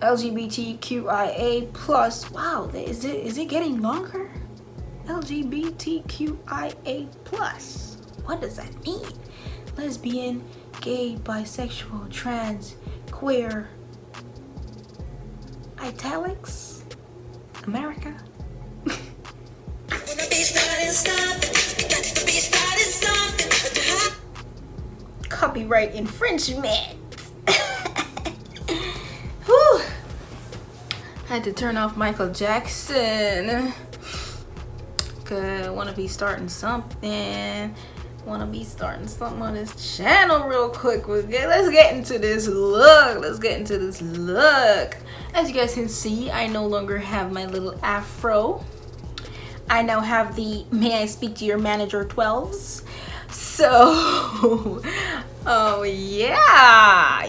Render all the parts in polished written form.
LGBTQIA plus. Wow, is it getting longer? LGBTQIA plus. What does that mean? Lesbian, gay, bisexual, trans, queer, italics, America. Copyright infringement. Whew. Had to turn off Michael Jackson. Cause I wanna be starting something. On this channel real quick. Let's get into this look. As you guys can see, I no longer have my little afro. I now have the "may I speak to your manager" 12s. So oh yeah,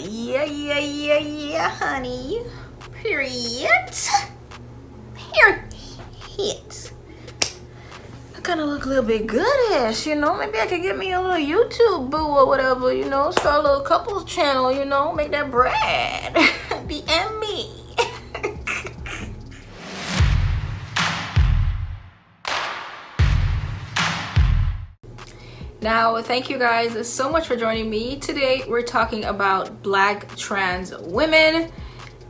honey. Period. I kind of look a little bit goodish, you know. Maybe I could get me a little YouTube boo or whatever, you know. Start a little couples channel, you know. Make that bread. DM me. Now, thank you guys so much for joining me. Today, we're talking about Black trans women.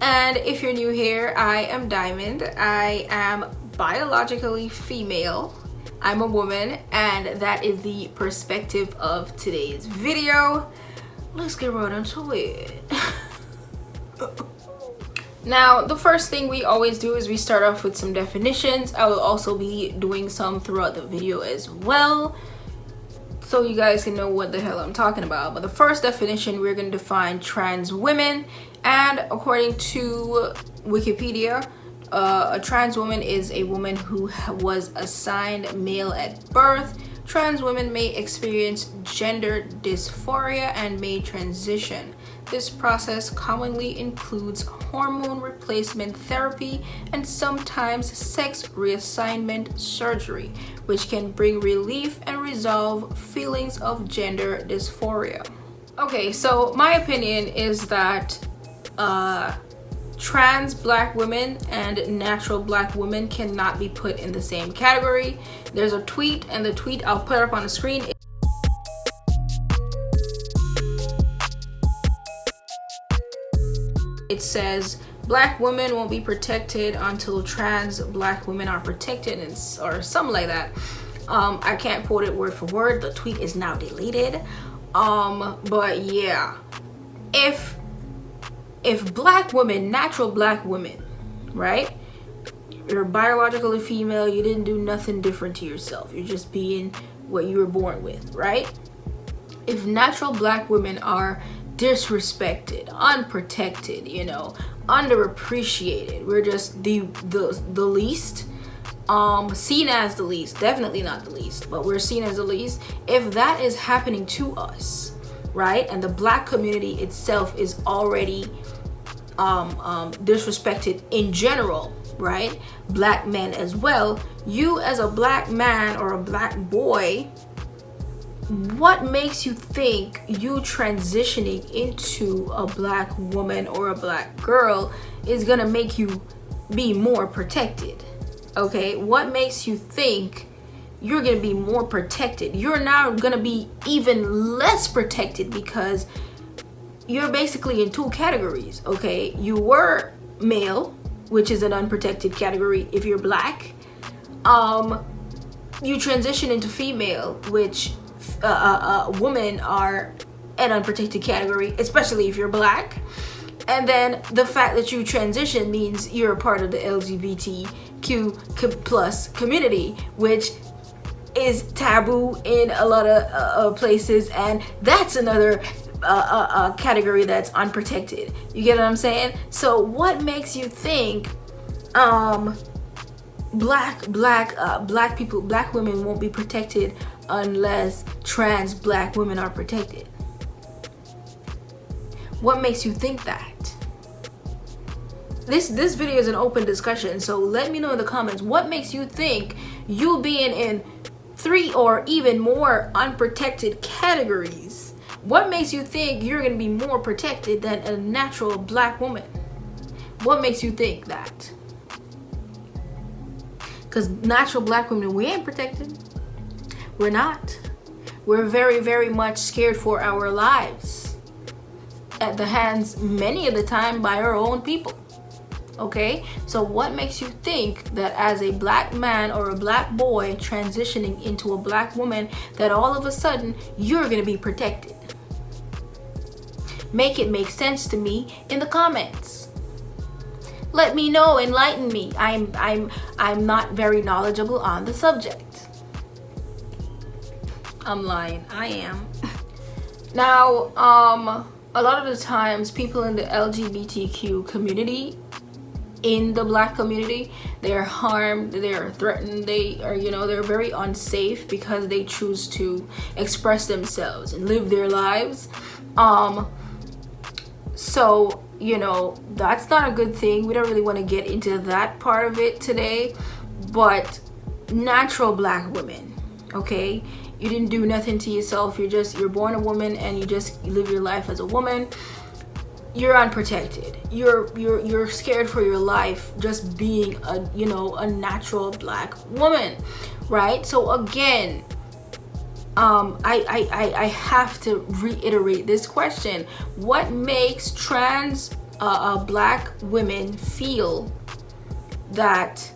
And if you're new here, I am Diamond. I am biologically female. I'm a woman, and that is the perspective of today's video. Let's get right into it. Now, the first thing we always do is we start off with some definitions. I will also be doing some throughout the video as well, so you guys can know what the hell I'm talking about. But the first definition, we're going to define trans women, and according to Wikipedia, a trans woman is a woman who was assigned male at birth. Trans women may experience gender dysphoria and may transition. This process commonly includes hormone replacement therapy and sometimes sex reassignment surgery, which can bring relief and resolve feelings of gender dysphoria. Okay, so my opinion is that trans Black women and natural Black women cannot be put in the same category. There's a tweet, and the tweet I'll put up on the screen. It says, Black women won't be protected until trans Black women are protected, or something like that. I can't quote it word for word. The tweet is now deleted. But yeah, if Black women, natural Black women, right? You're biologically female, you didn't do nothing different to yourself. You're just being what you were born with, right? If natural Black women are disrespected, unprotected, you know, underappreciated, we're just the least, seen as the least, definitely not the least, but we're seen as the least. If that is happening to us, right, and the Black community itself is already disrespected in general, right, Black men as well, you as a Black man or a Black boy, what makes you think you transitioning into a Black woman or a Black girl is gonna make you be more protected? Okay, what makes you think you're gonna be more protected? You're now gonna be even less protected because you're basically in two categories. Okay, you were male, which is an unprotected category if you're Black. You transition into female, which women are an unprotected category, especially if you're Black. And then the fact that you transition means you're a part of the LGBTQ plus community, which is taboo in a lot of places, and that's another category that's unprotected. You get what I'm saying? So what makes you think Black people, Black women won't be protected unless trans Black women are protected? What makes you think that? This video is an open discussion, so let me know in the comments what makes you think you being in 3 or even more unprotected categories, what makes you think you're gonna be more protected than a natural Black woman? What makes you think that? Because natural black women, we ain't protected. We're not. We're very, very much scared for our lives at the hands, many of the time, by our own people. Okay, so what makes you think that as a black man or a black boy transitioning into a black woman, that all of a sudden you're gonna be protected? Make it make sense to me in the comments. Let me know, enlighten me. I'm not very knowledgeable on the subject. I'm lying, I am. Now, a lot of the times people in the LGBTQ community, in the black community, they're harmed, they're threatened, they are, they're very unsafe because they choose to express themselves and live their lives. So that's not a good thing. We don't really want to get into that part of it today. But natural black women, okay, you didn't do nothing to yourself. You're born a woman and you just live your life as a woman. You're unprotected. You're scared for your life just being a natural black woman, right? So again, I have to reiterate this question: what makes trans black women feel that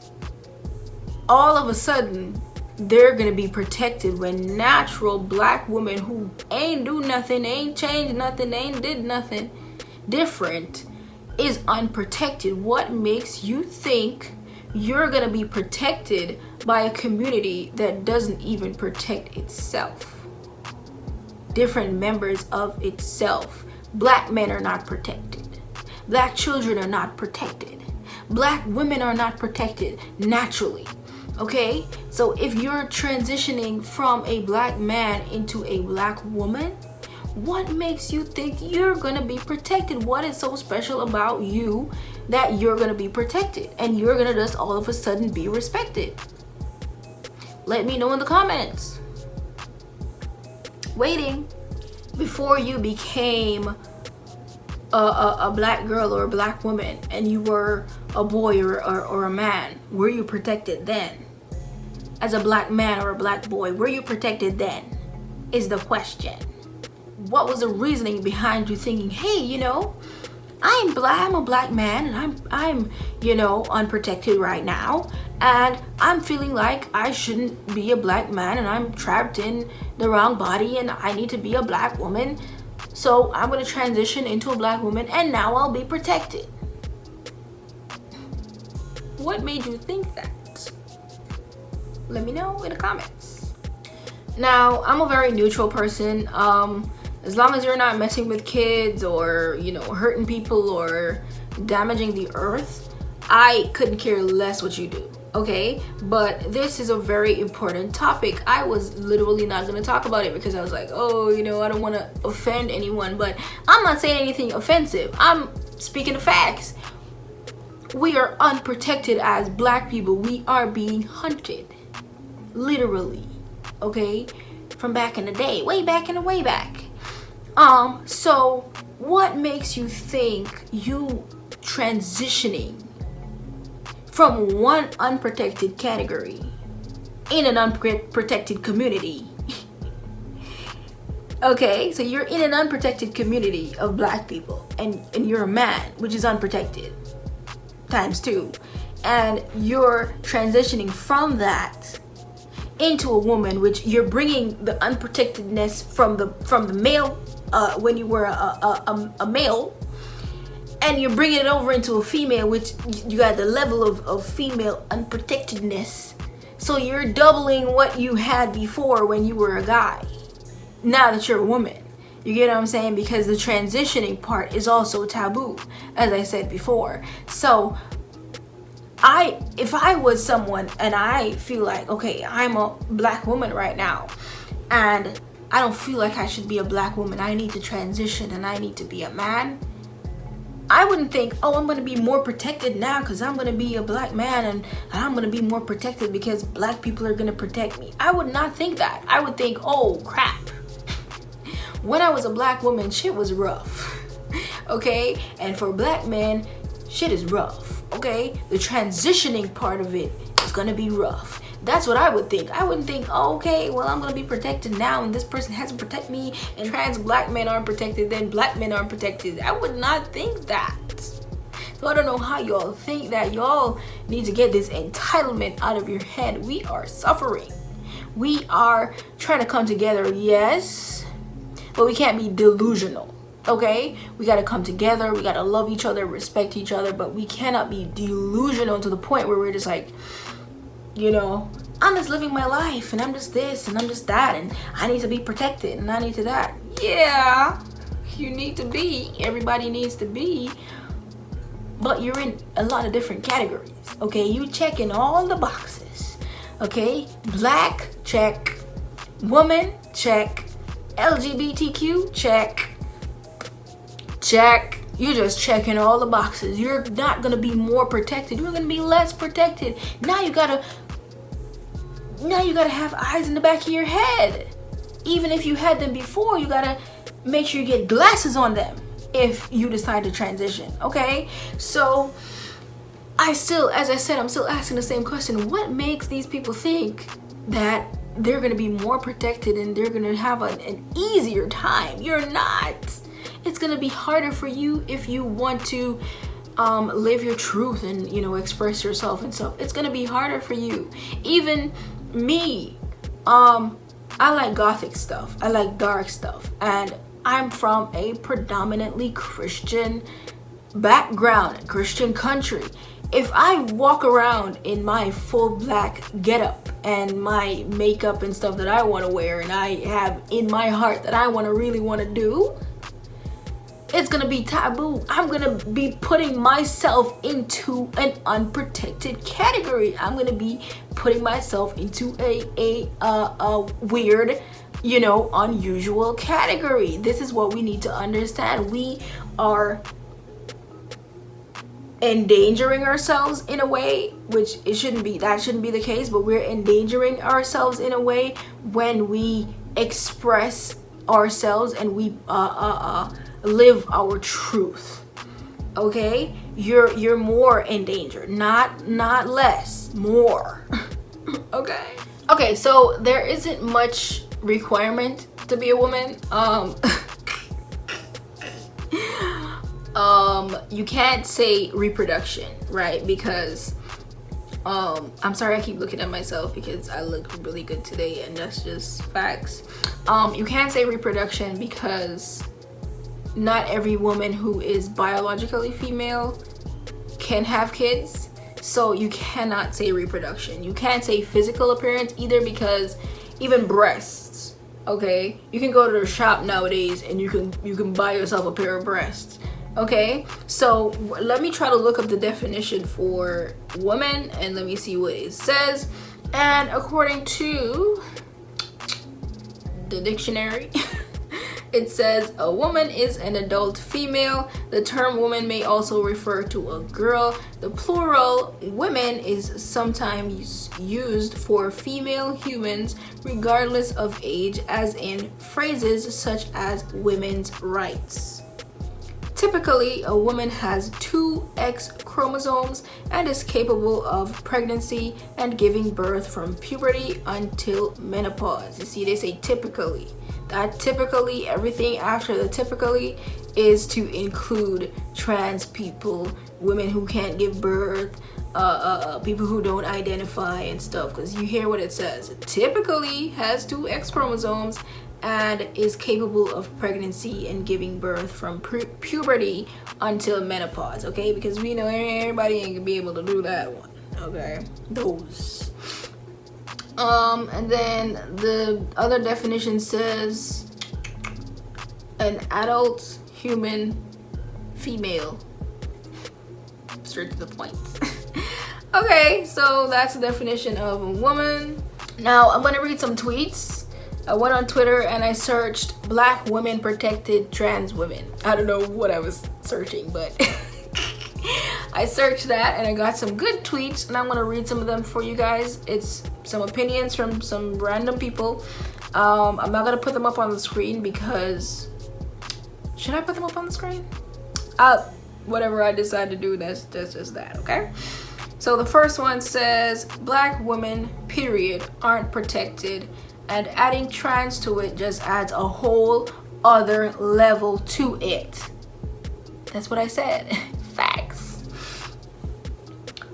all of a sudden they're gonna be protected when natural black women who ain't do nothing, ain't changed nothing, ain't did nothing different is unprotected? What makes you think you're gonna be protected by a community that doesn't even protect itself? Different members of itself. Black men are not protected. Black children are not protected. Black women are not protected naturally. Okay, so if you're transitioning from a black man into a black woman, what makes you think you're gonna be protected? What is so special about you that you're gonna be protected and you're gonna just all of a sudden be respected? Let me know in the comments. Waiting. Before you became a black girl or a black woman and you were a boy or a man, were you protected then? As a black man or a black boy, were you protected then? Is the question. What was the reasoning behind you thinking, hey, I'm a black man and I'm unprotected right now, and I'm feeling like I shouldn't be a black man and I'm trapped in the wrong body and I need to be a black woman, so I'm going to transition into a black woman and now I'll be protected. What made you think that? Let me know in the comments. Now, I'm a very neutral person. As long as you're not messing with kids or hurting people or damaging the earth, I couldn't care less what you do. Okay, but this is a very important topic. I was literally not going to talk about it because I was like, oh, I don't want to offend anyone, but I'm not saying anything offensive. I'm speaking of facts. We are unprotected as black people. We are being hunted, literally, okay, from back in the day, way back. So what makes you think you transitioning from one unprotected category in an unprotected community? Okay, so you're in an unprotected community of black people and you're a man, which is unprotected times 2, and you're transitioning from that into a woman, which you're bringing the unprotectedness from the male when you were a male, and you're bringing it over into a female, which you got the level of female unprotectedness. So you're doubling what you had before when you were a guy, now that you're a woman. You get what I'm saying? Because the transitioning part is also taboo, as I said before. So if I was someone and I feel like, okay, I'm a black woman right now and I don't feel like I should be a black woman, I need to transition and I need to be a man, I wouldn't think, oh, I'm going to be more protected now because I'm going to be a black man and I'm going to be more protected because black people are going to protect me. I would not think that. I would think, oh crap, when I was a black woman, shit was rough. Okay, and for black men, shit is rough, okay? The transitioning part of it is gonna be rough. That's what I would think. I wouldn't think, oh, okay, well, I'm gonna be protected now and this person has to protect me, and trans black men aren't protected, then black men aren't protected. I would not think that. So I don't know how y'all think that. Y'all need to get this entitlement out of your head. We are suffering. We are trying to come together, yes, but we can't be delusional. Okay, we got to come together, we got to love each other, respect each other, but we cannot be delusional to the point where we're just like, you know, I'm just living my life and I'm just this and I'm just that and I need to be protected and I need to that. Yeah, you need to be, everybody needs to be, but you're in a lot of different categories. Okay, you checking all the boxes. Okay, black, check. Woman, check. LGBTQ, check. Check. You're just checking all the boxes. You're not gonna be more protected. You're gonna be less protected. Now you gotta have eyes in the back of your head. Even if you had them before, you gotta make sure you get glasses on them if you decide to transition. Okay, so as I said, I'm still asking the same question. What makes these people think that they're gonna be more protected and they're gonna have an easier time? You're not. It's gonna be harder for you if you want to live your truth and, you know, express yourself and stuff. It's gonna be harder for you. Even me, I like gothic stuff, I like dark stuff, and I'm from a predominantly Christian background, Christian country. If I walk around in my full black getup and my makeup and stuff that I want to wear and I have in my heart that I really want to do, it's gonna be taboo. I'm gonna be putting myself into an unprotected category. I'm gonna be putting myself into a weird, you know, unusual category. This is what we need to understand. We are endangering ourselves in a way, which that shouldn't be the case, but we're endangering ourselves in a way when we express ourselves and we live our truth. Okay, you're more in danger, not less, more. Okay, so there isn't much requirement to be a woman. You can't say reproduction, right? Because I'm sorry, I keep looking at myself because I look really good today and that's just facts. You can't say reproduction because not every woman who is biologically female can have kids, so you cannot say reproduction. You can't say physical appearance either, because even breasts, okay, you can go to the shop nowadays and you can buy yourself a pair of breasts. Okay, so let me try to look up the definition for woman and let me see what it says. And according to the dictionary, it says a woman is an adult female. The term woman may also refer to a girl. The plural women is sometimes used for female humans regardless of age, as in phrases such as women's rights. Typically, a woman has 2 X chromosomes and is capable of pregnancy and giving birth from puberty until menopause. You see, they say typically. That typically, everything after the typically is to include trans people, women who can't give birth, people who don't identify and stuff, because you hear what it says. Typically has 2 X chromosomes and is capable of pregnancy and giving birth from puberty until menopause, okay? Because we know everybody ain't gonna be able to do that one, okay? Those. And then the other definition says an adult human female. Straight to the point. Okay, so that's the definition of a woman. Now I'm gonna read some tweets. I went on Twitter and I searched black women protected trans women. I don't know what I was searching, but I searched that and I got some good tweets, and I'm gonna read some of them for you guys. It's some opinions from some random people. I'm not gonna put them up on the screen because, should I put them up on the screen? whatever I decide to do, that's just that, okay? So the first one says black women period aren't protected, and adding trans to it just adds a whole other level to it. That's what I said. Facts.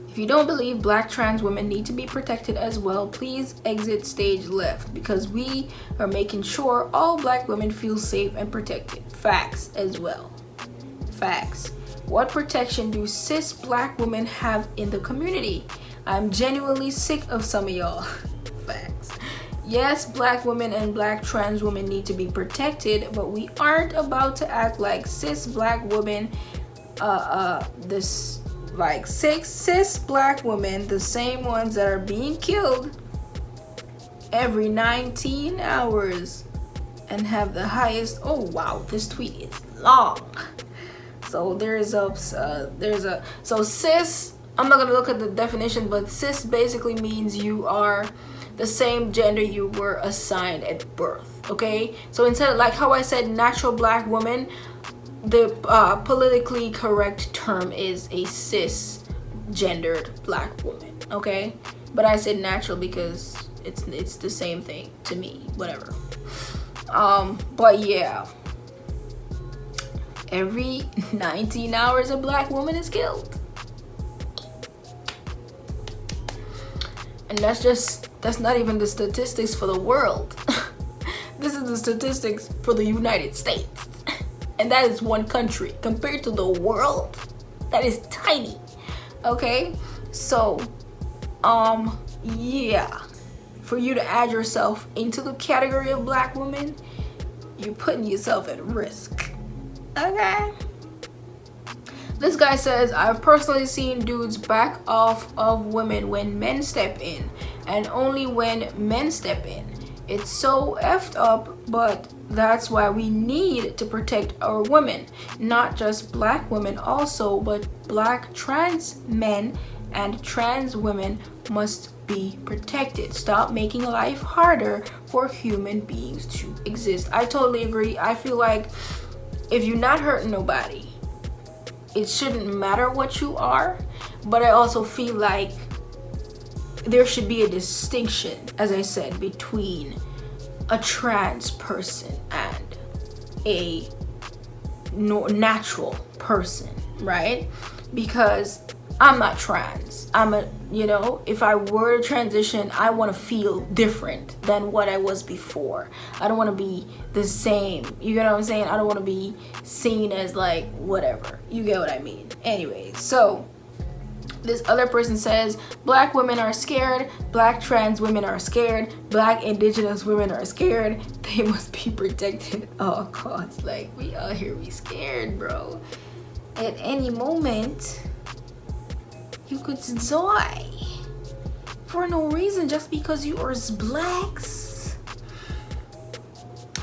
If you don't believe black trans women need to be protected as well, please exit stage left, because we are making sure all black women feel safe and protected. Facts as well. Facts. What protection do cis black women have in the community? I'm genuinely sick of some of y'all. Facts. Yes, black women and black trans women need to be protected, but we aren't about to act like cis black women, cis black women, the same ones that are being killed every 19 hours and have the highest. Oh wow, this tweet is long. So so cis, I'm not gonna look at the definition, but cis basically means you are the same gender you were assigned at birth, okay? So instead of, like how I said natural black woman, the politically correct term is a cis-gendered black woman, okay? But I said natural because it's the same thing to me, whatever. But yeah, every 19 hours a black woman is killed. And that's not even the statistics for the world. This is the statistics for the United States. And that is one country. Compared to the world, that is tiny. Okay? So, yeah. For you to add yourself into the category of black woman, you're putting yourself at risk. Okay? This guy says, I've personally seen dudes back off of women when men step in, and only when men step in. It's so effed up, but that's why we need to protect our women. Not just black women also, but black trans men and trans women must be protected. Stop making life harder for human beings to exist. I totally agree. I feel like if you're not hurting nobody, it shouldn't matter what you are. But I also feel like there should be a distinction, as I said, between a trans person and a natural person, right? Because I'm not trans. If I were to transition, I want to feel different than what I was before. I don't want to be the same. You get what I'm saying? I don't want to be seen as like whatever. You get what I mean? Anyway, so this other person says, black women are scared, black trans women are scared, black indigenous women are scared. They must be protected at all costs. Like, we out here, we scared, bro. At any moment, you could die for no reason just because you are blacks.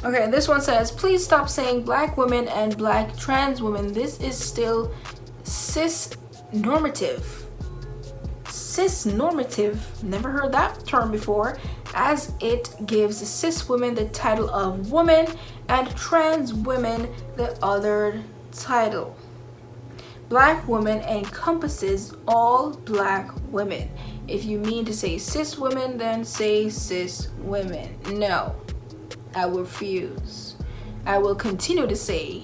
Okay, this one says, please stop saying black women and black trans women. This is still cis-normative. Cis-normative, never heard that term before, as it gives cis women the title of woman and trans women the other title. Black woman encompasses all black women. If you mean to say cis women, then say cis women. No, I will refuse. I will continue to say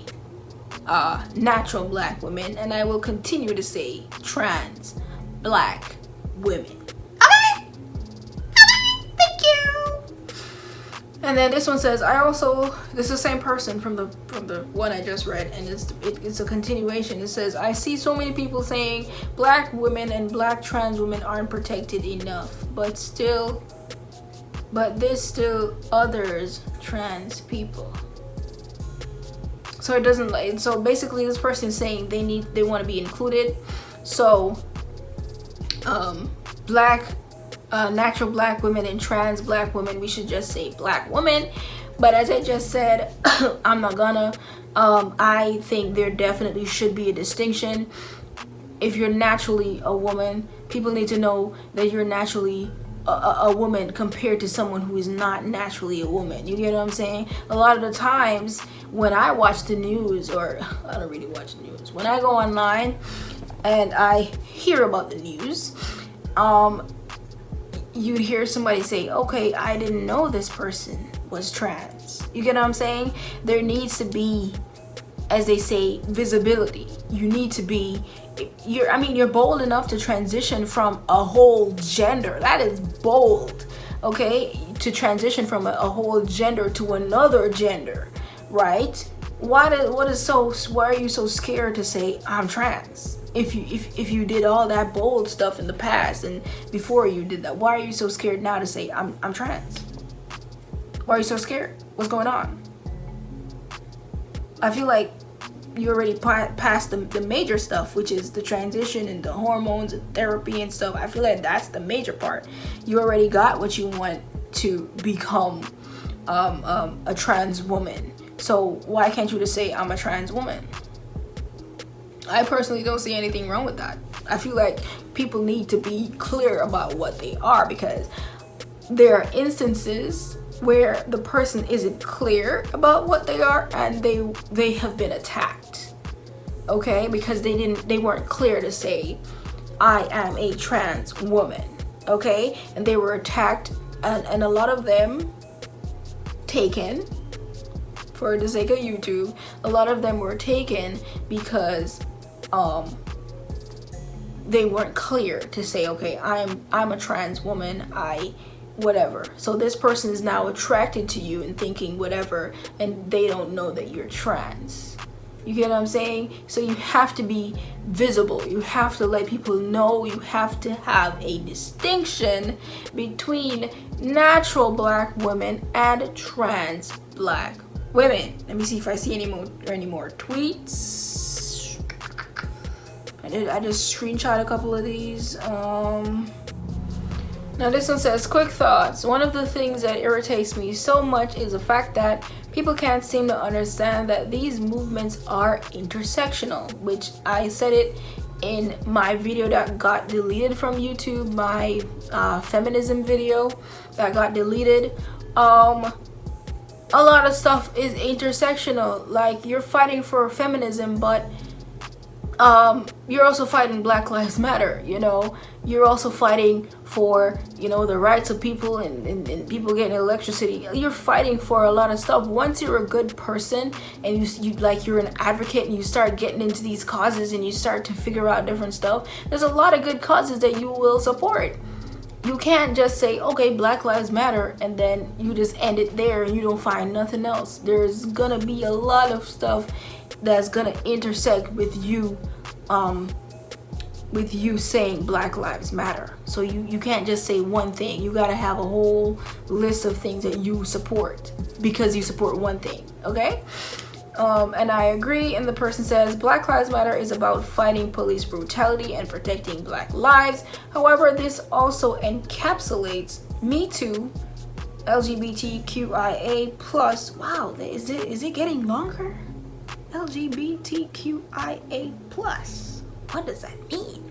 natural black women, and I will continue to say trans black women. Okay, thank you. And then this one says, this is the same person from the one I just read, and it's a continuation. It says, I see so many people saying black women and black trans women aren't protected enough, but there's still others trans people. So it doesn't so basically this person is saying they want to be included. So natural black women and trans black women, we should just say black woman. But as I just said, I'm not gonna. I think there definitely should be a distinction. If you're naturally a woman, people need to know that you're naturally a woman compared to someone who is not naturally a woman. You get what I'm saying? A lot of the times when I watch the news, or I don't really watch the news, when I go online and I hear about the news, you'd hear somebody say, okay, I didn't know this person was trans. You get what I'm saying? There needs to be, as they say, visibility. You need to be, you're bold enough to transition from a whole gender. That is bold, okay? To transition from a whole gender to another gender, right? Why are you so scared to say I'm trans? If you did all that bold stuff in the past and before you did that, why are you so scared now to say I'm trans? Why are you so scared? What's going on? I feel like you already passed the major stuff, which is the transition and the hormones and therapy and stuff. I feel like that's the major part. You already got what you want to become a trans woman. So why can't you just say I'm a trans woman? I personally don't see anything wrong with that. I feel like people need to be clear about what they are, because there are instances where the person isn't clear about what they are and they have been attacked, okay, because they weren't clear to say I am a trans woman, okay, and they were attacked, and a lot of them taken, for the sake of YouTube, a lot of them were taken because they weren't clear to say, okay, I'm a trans woman, whatever. So this person is now attracted to you and thinking whatever, and they don't know that you're trans. You get what I'm saying? So you have to be visible. You have to let people know. You have to have a distinction between natural black women and trans black women. Let me see if I see any more tweets. I just screenshot a couple of these. Now this one says, quick thoughts. One of the things that irritates me so much is the fact that people can't seem to understand that these movements are intersectional, which I said it in my video that got deleted from YouTube, my feminism video that got deleted. A lot of stuff is intersectional. Like, you're fighting for feminism, but you're also fighting Black Lives Matter, you know. You're also fighting for, you know, the rights of people and people getting electricity. You're fighting for a lot of stuff. Once you're a good person and you're an advocate and you start getting into these causes and you start to figure out different stuff, there's a lot of good causes that you will support. You can't just say, okay, Black Lives Matter, and then you just end it there and you don't find nothing else. There's gonna be a lot of stuff that's gonna intersect with you saying Black Lives Matter. So you can't just say one thing. You gotta have a whole list of things that you support because you support one thing, okay? And I agree, and the person says, Black Lives Matter is about fighting police brutality and protecting Black lives. However, this also encapsulates Me Too, LGBTQIA+. Wow, is it getting longer? LGBTQIA+. What does that mean?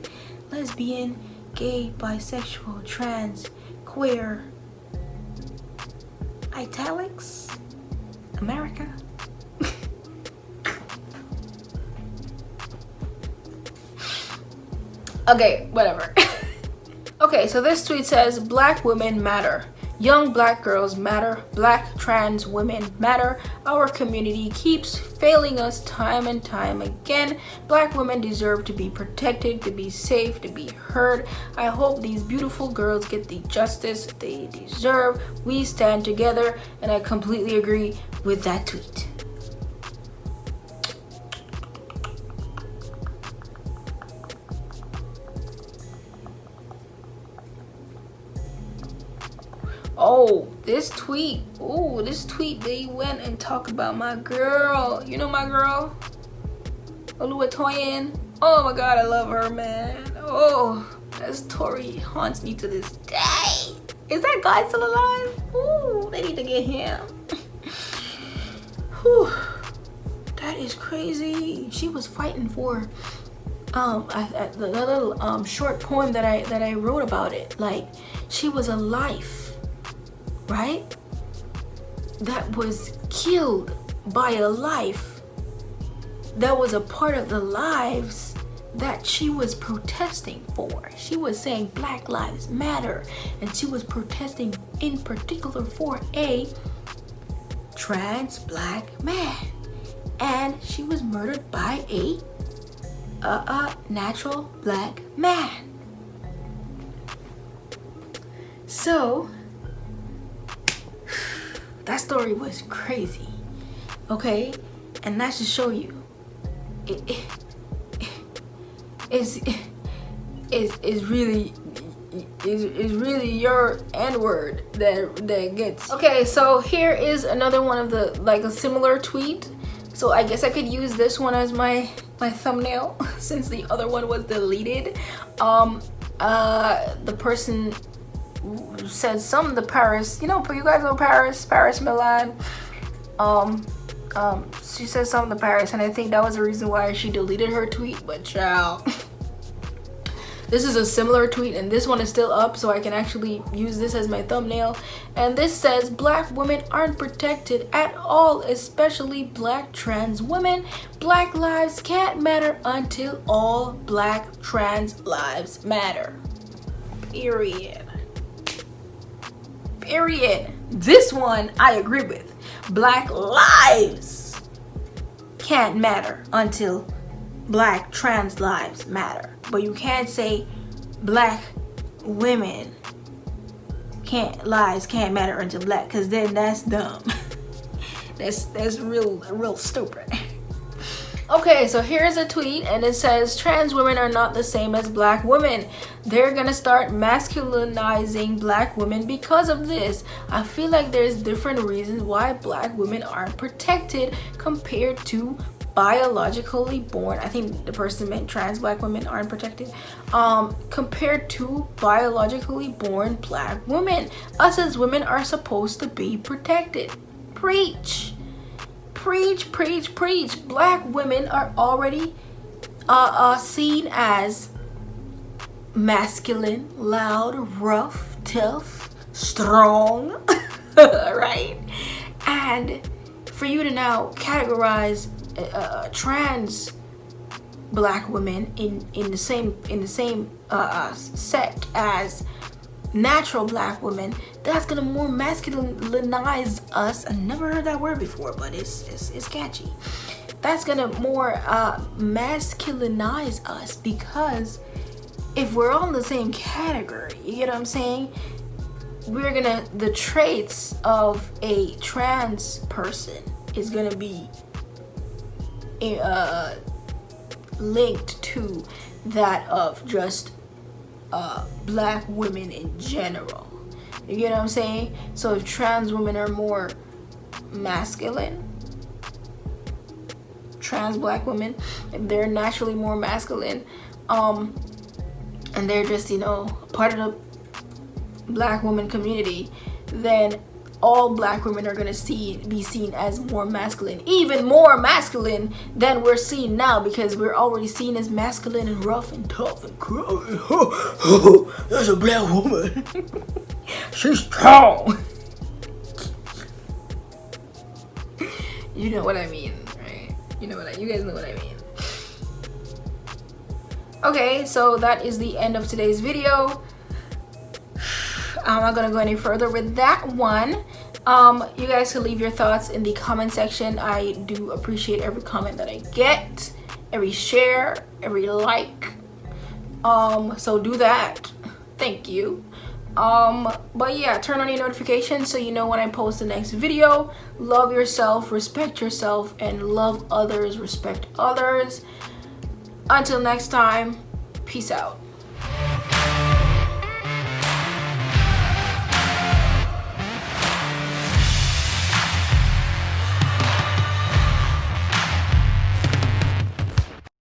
Lesbian, gay, bisexual, trans, queer, italics, America. Okay, whatever. Okay, so this tweet says, Black women matter. Young Black girls matter. Black trans women matter. Our community keeps failing us time and time again. Black women deserve to be protected, to be safe, to be heard. I hope these beautiful girls get the justice they deserve. We stand together, and I completely agree with that tweet. Oh, this tweet, they went and talked about my girl. You know my girl? Oluwatoyin. Oh my God, I love her, man. Oh, that story haunts me to this day. Is that guy still alive? Ooh, they need to get him. Whew, that is crazy. She was fighting for the little short poem that I wrote about it, like, she was a life, right, that was killed by a life that was a part of the lives that she was protesting for. She was saying Black Lives Matter, and she was protesting in particular for a trans black man, and she was murdered by a natural black man. So that story was crazy, okay? And that should show you is really your N-word that gets. Okay, so here is another one of the, like, a similar tweet. So I guess I could use this one as my thumbnail since the other one was deleted. The person said something to Paris, you know, you guys know Paris Milan. She said something to Paris, and I think that was the reason why she deleted her tweet. But child, this is a similar tweet, and this one is still up, so I can actually use this as my thumbnail. And this says, Black women aren't protected at all, especially Black trans women. Black lives can't matter until all Black trans lives matter. Period. This one I agree with. Black lives can't matter until Black trans lives matter. But you can't say Black women lives can't matter until Black, because then that's dumb. that's real stupid. Okay, so here's a tweet, and it says, trans women are not the same as Black women. They're gonna start masculinizing Black women because of this. I feel like there's different reasons why Black women aren't protected compared to biologically born, I think the person meant trans Black women aren't protected, compared to biologically born Black women. Us as women are supposed to be protected. Preach. Black women are already seen as masculine, loud, rough, tough, strong, right? And for you to now categorize trans Black women in the same sect as natural Black women, that's gonna more masculinize us. I never heard that word before, but it's catchy. That's gonna more masculinize us, because if we're all in the same category, you get what I'm saying, the traits of a trans person is gonna be linked to that of just Black women in general. You get what I'm saying? So if trans women are more masculine, trans Black women, if they're naturally more masculine, and they're just, you know, part of the Black woman community, then all Black women are gonna be seen as more masculine, even more masculine than we're seen now, because we're already seen as masculine and rough and tough and crazy. There's a Black woman. She's strong. You know what I mean, right? You guys know what I mean. Okay, so that is the end of today's video. I'm not gonna go any further with that one. You guys can leave your thoughts in the comment section. I do appreciate every comment that I get, every share, every like. So do that. Thank you. But yeah, turn on your notifications so you know when I post the next video. Love yourself, respect yourself, and love others, respect others. Until next time, peace out.